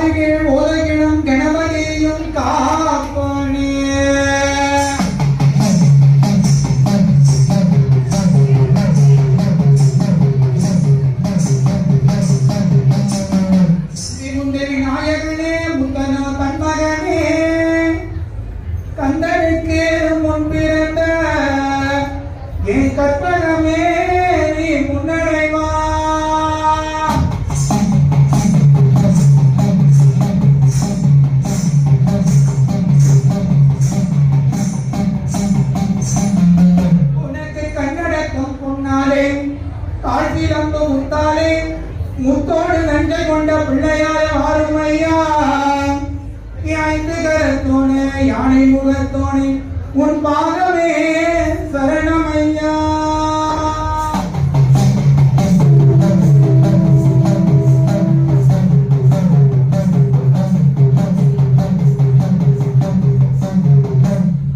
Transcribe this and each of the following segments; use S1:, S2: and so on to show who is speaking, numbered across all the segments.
S1: காதுகள் ஓதகிடும் கணபதியும் காப்பனே. ஸ்ரீமுந்தரி நாயகனே முத்தனோ தன்மகனே கந்தனுக்கு முன்பிருந்த என் கற்பகமே நீ முன்னடைவா. உனக்கு கண்ணடக்கம் பொன்னாலே காழ்த்திலம்பு முத்தாலே முத்தோடு நஞ்சை கொண்ட பிள்ளையார் ஆறுமையா. ஐந்து கரத்தோனே யானை முகத்தோனே உன் பாதமே சரணமையா.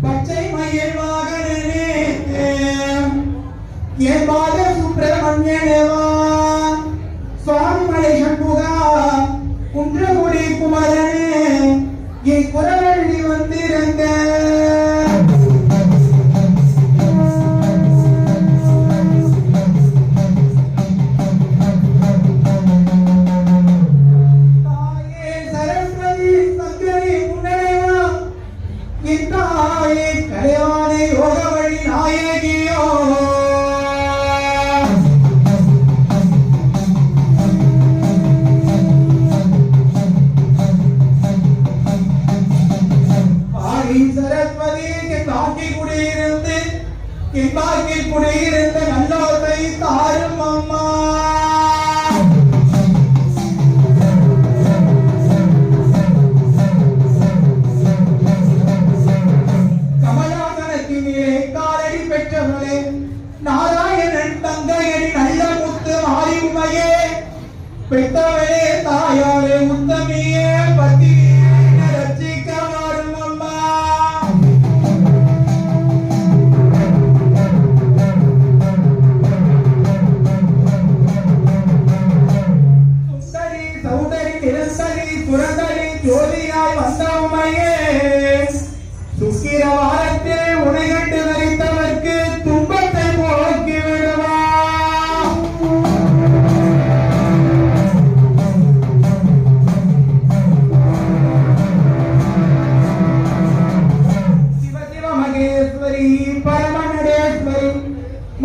S1: பச்சை மயில் வாகனனே என் பாத சுப்பிரமணியனேவா. சுவாமி மலை சண்முகா குன்றகுடி குமரனே என் குரவள்ளி வந்திருந்த. தாயே சரஸ்வதி சங்கரி முன்னைவா என் தாயே கலைவாணி யோகவழி நாயகியோ. குடியிருந்த நல்லோரை தாரும் அம்மா. கமலாசனத்தின் காலடி பெற்றவளே நாராயணன் தங்கையடி நல்ல முத்து மாறிமையே பெற்றவளே தாயாரே முத்தமியே பத்தி ரட்சிக்க மாறும் அம்மா. ஜோதியாய் வந்த உமையே சுக்கிர வாரத்தே உனைகண்டு வரித்தவர்க்கு துன்பத்தை போக்கி விடுவா. சிவ சிவ மகேஸ்வரி பரமநடேஸ்வரி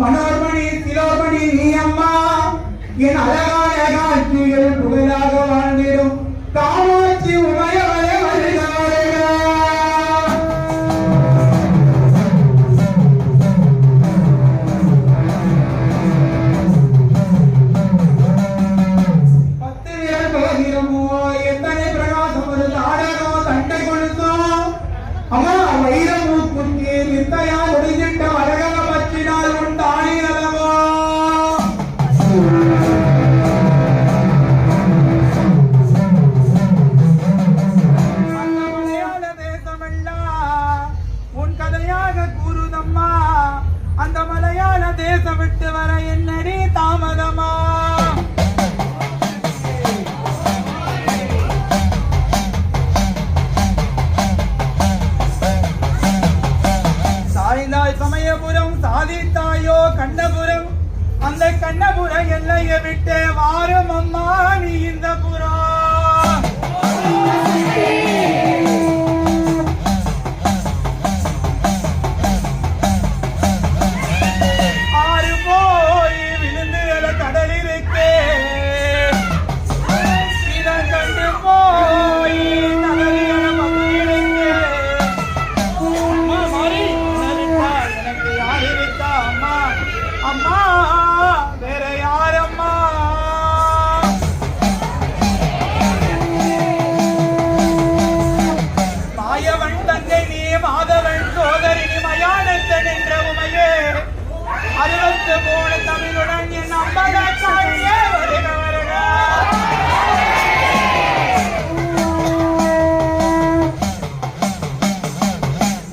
S1: மனோர்மணி சிலோமணி நீ அம்மா. என் அழகான காட்சிகள் புகழாக வாழ்ந்திடும் காமாட்சி உமையவளே வருக வருக. பத்து விரல் பகதிரமோ எத்தனை பிரகாசம் ஒரு தாடகோ தண்டை கொடுத்தோ அம்மா வைரமு குத்தி வித்தையா ஒடுங்கிட்ட வரகல பற்றினால் உன் தானி அளவோ. அந்த மலையாள தேசம் விட்டு வர என்னடி தாமதமா. சாய்ந்தாய் சமயபுரம் சாதித்தாயோ கண்ணபுரம். அந்த கண்ணபுர எல்லையை விட்டு வாரும் அம்மா நீ இந்த புறம். தமிழுடன் என் அம்பக காளியே வருக வருக.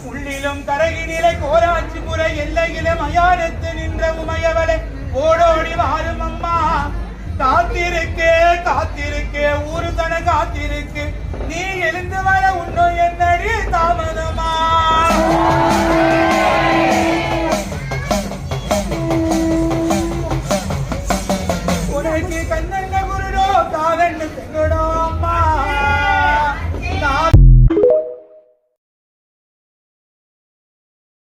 S1: உள்ளிலும் கரகினிலை கோராட்சிபுர எல்லையிலே மயானத்து நின்ற உமையவளை ஓடோடி வாரும் அம்மா. காத்திருக்கே காத்திருக்கே ஊரு தன காத்திருக்கு
S2: நீ எழுந்து வர உன்னோ என்னடி தாமதம்